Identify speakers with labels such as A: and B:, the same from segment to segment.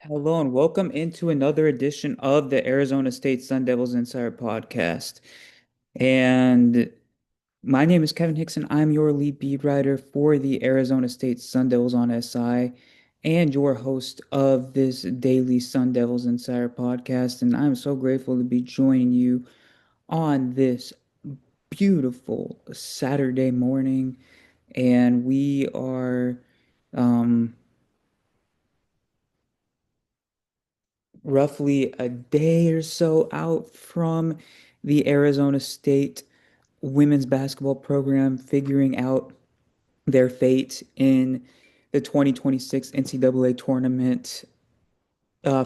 A: Hello and welcome into another edition of the Arizona State Sun Devils Insider Podcast. And my name is Kevin Hickson. I'm your lead beat writer for the Arizona State Sun Devils on SI and your host of this daily Sun Devils Insider Podcast. And I'm so grateful to be joining you on this beautiful Saturday morning. And we are um, roughly a day or so out from the Arizona State women's basketball program figuring out their fate in the 2026 NCAA tournament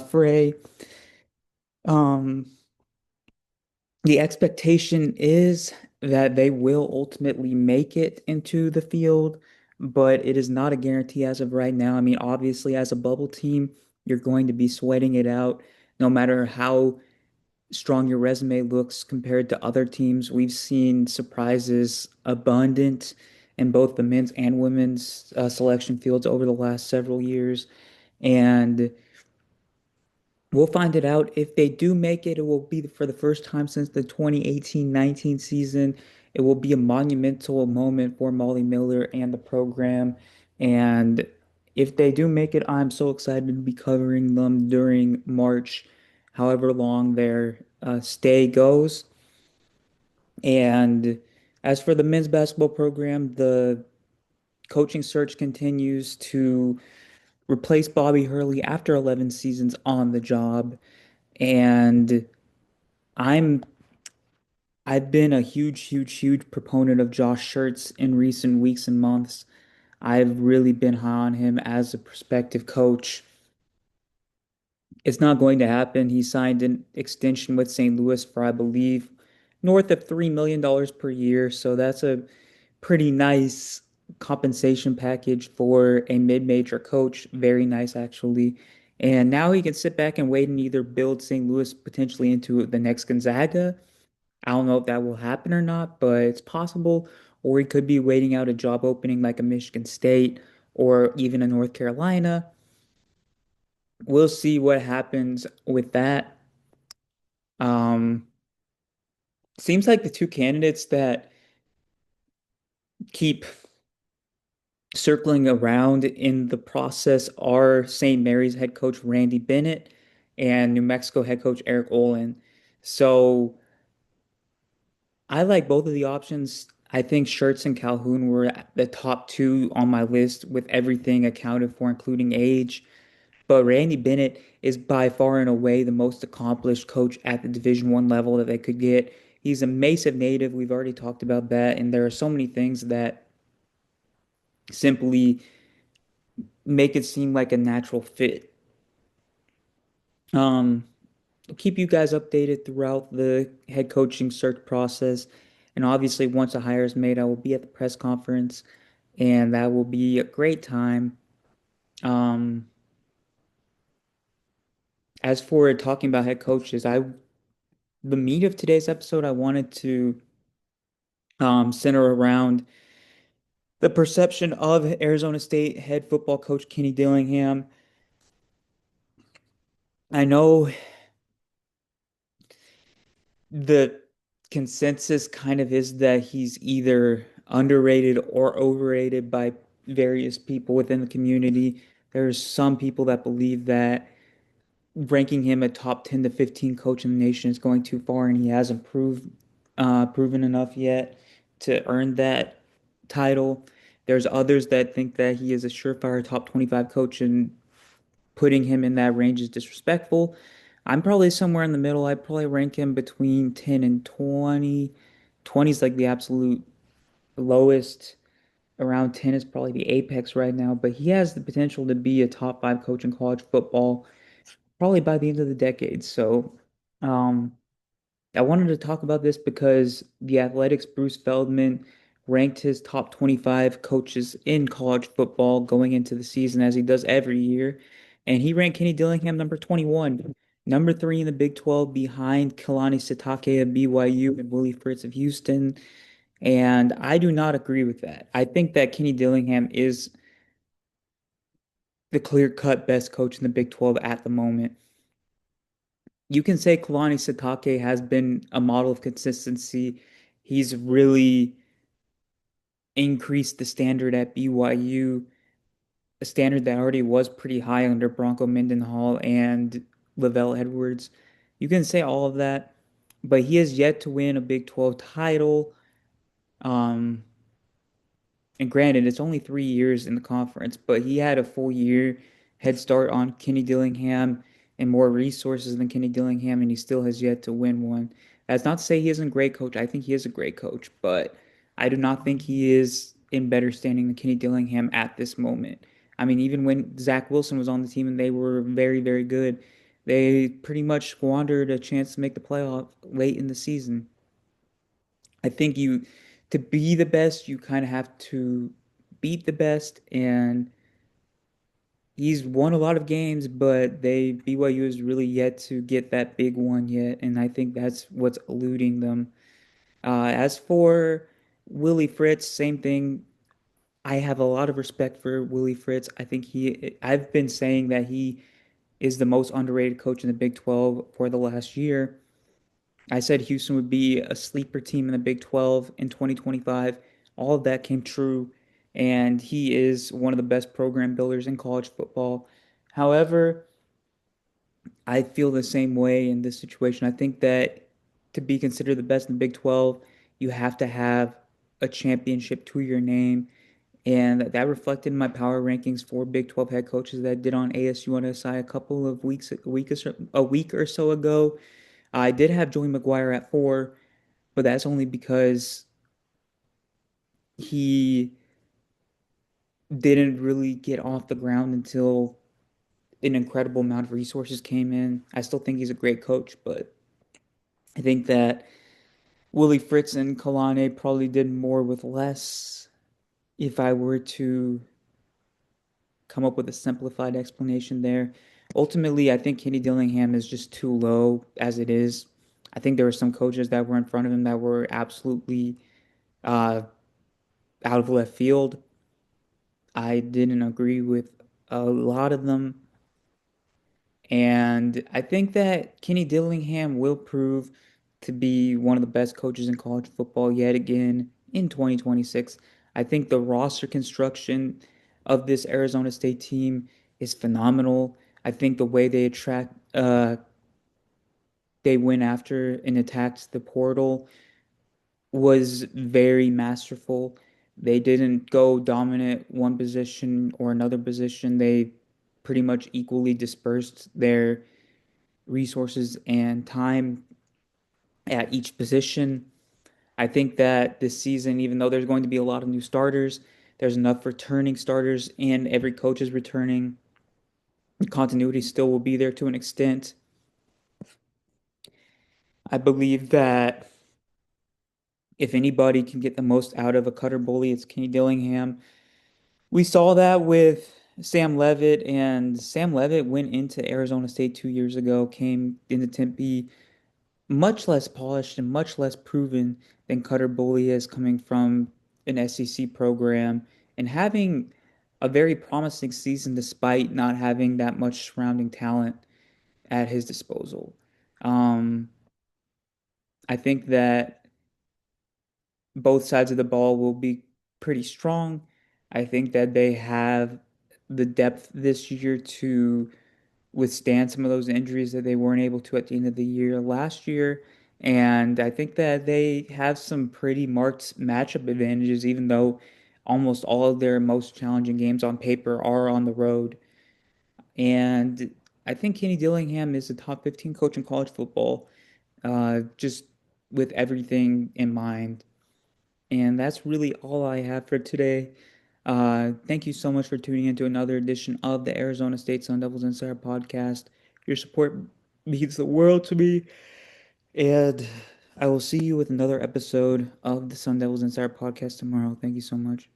A: fray. Um, the expectation is that they will ultimately make it into the field, but it is not a guarantee as of right now. I mean, obviously, as a bubble team, you're going to be sweating it out no matter how strong your resume looks compared to other teams. We've seen surprises abundant in both the men's and women's selection fields over the last several years. And we'll find it out. If they do make it, it will be for the first time since the 2018-19 season. It will be a monumental moment for Molly Miller and the program. And if they do make it, I'm so excited to be covering them during March, however long their stay goes. And as for the men's basketball program, the coaching search continues to replace Bobby Hurley after 11 seasons on the job. And I'm I've been a huge proponent of Josh Schertz in recent weeks and months. I've really been high on him as a prospective coach. It's not going to happen. He signed an extension with St. Louis for, I believe, north of $3 million per year. So that's a pretty nice compensation package for a mid-major coach. Very nice, actually. And now he can sit back and wait and either build St. Louis potentially into the next Gonzaga. I don't know if that will happen or not, but it's possible. Or he could be waiting out a job opening like a Michigan State or even a North Carolina. We'll see what happens with that. Um, Seems like the two candidates that keep circling around in the process are St. Mary's head coach Randy Bennett and New Mexico head coach Eric Olin. So I like both of the options. I think Schertz and Calhoun were the top two on my list with everything accounted for, including age. But Randy Bennett is by far and away the most accomplished coach at the Division One level that they could get. He's a Mesa native. We've already talked about that, and there are so many things that simply make it seem like a natural fit. Um, I'll keep you guys updated throughout the head coaching search process. And obviously, once a hire is made, I will be at the press conference, and that will be a great time. Um, as for talking about head coaches, the meat of today's episode, I wanted to center around the perception of Arizona State head football coach Kenny Dillingham. I know the consensus kind of is that he's either underrated or overrated by various people within the community. There's some people that believe that ranking him a top 10 to 15 coach in the nation is going too far, and he hasn't proven enough yet to earn that title. There's others that think that he is a surefire top 25 coach, and putting him in that range is disrespectful. I'm probably somewhere in the middle. I'd probably rank him between 10 and 20. 20 is like the absolute lowest. Around 10 is probably the apex right now, but he has the potential to be a top five coach in college football probably by the end of the decade. So, um, I wanted to talk about this because the Athletics' Bruce Feldman ranked his top 25 coaches in college football going into the season, as he does every year. And he ranked Kenny Dillingham number 21, number three in the Big 12, behind Kalani Sitake of BYU and Willie Fritz of Houston. And I do not agree with that. I think that Kenny Dillingham is the clear-cut best coach in the Big 12 at the moment. You can say Kalani Sitake has been a model of consistency. He's really increased the standard at BYU, a standard that already was pretty high under Bronco Mendenhall and Lavelle Edwards. You can say all of that, but he has yet to win a Big 12 title. Um, and granted, it's only 3 years in the conference, but he had a full year head start on Kenny Dillingham and more resources than Kenny Dillingham, and he still has yet to win one. That's not to say he isn't a great coach. I think he is a great coach, but I do not think he is in better standing than Kenny Dillingham at this moment. I mean, even when Zach Wilson was on the team and they were very, very good, they pretty much squandered a chance to make the playoff late in the season. I think to be the best, you kind of have to beat the best, and he's won a lot of games, but BYU has really yet to get that big one yet, and I think that's what's eluding them. As for Willie Fritz, same thing. I have a lot of respect for Willie Fritz. I've been saying that he is the most underrated coach in the Big 12 for the last year. I said Houston would be a sleeper team in the Big 12 in 2025. All of that came true, and he is one of the best program builders in college football. However, I feel the same way in this situation. I think that to be considered the best in the Big 12, you have to have a championship to your name. And that reflected in my power rankings for Big 12 head coaches that I did on ASU on SI a couple of a week or so ago. I did have Joey McGuire at 4, but that's only because he didn't really get off the ground until an incredible amount of resources came in. I still think he's a great coach, but I think that Willie Fritz and Kalane probably did more with less. If I were to come up with a simplified explanation there, ultimately, I think Kenny Dillingham is just too low as it is. I think there were some coaches that were in front of him that were absolutely uh, out of left field. I didn't agree with a lot of them. And I think that Kenny Dillingham will prove to be one of the best coaches in college football yet again in 2026. I think the roster construction of this Arizona State team is phenomenal. I think the way they went after and attacked the portal was very masterful. They didn't go dominant one position or another position. They pretty much equally dispersed their resources and time at each position. I think that this season, even though there's going to be a lot of new starters, there's enough returning starters and every coach is returning. Continuity still will be there to an extent. I believe that if anybody can get the most out of a cutter bully, it's Kenny Dillingham. We saw that with Sam Levitt, and Sam Levitt went into Arizona State 2 years ago, came into Tempe much less polished and much less proven than Cutter Bully is, coming from an SEC program and having a very promising season despite not having that much surrounding talent at his disposal. Um, I think that both sides of the ball will be pretty strong. I think that they have the depth this year to withstand some of those injuries that they weren't able to at the end of the year last year. And I think that they have some pretty marked matchup advantages, even though almost all of their most challenging games on paper are on the road. And I think Kenny Dillingham is a top 15 coach in college football, just with everything in mind. And that's really all I have for today. Thank you so much for tuning into another edition of the Arizona State Sun Devils Insider Podcast. Your support means the world to me. And I will see you with another episode of the Sun Devils Insider Podcast tomorrow. Thank you so much.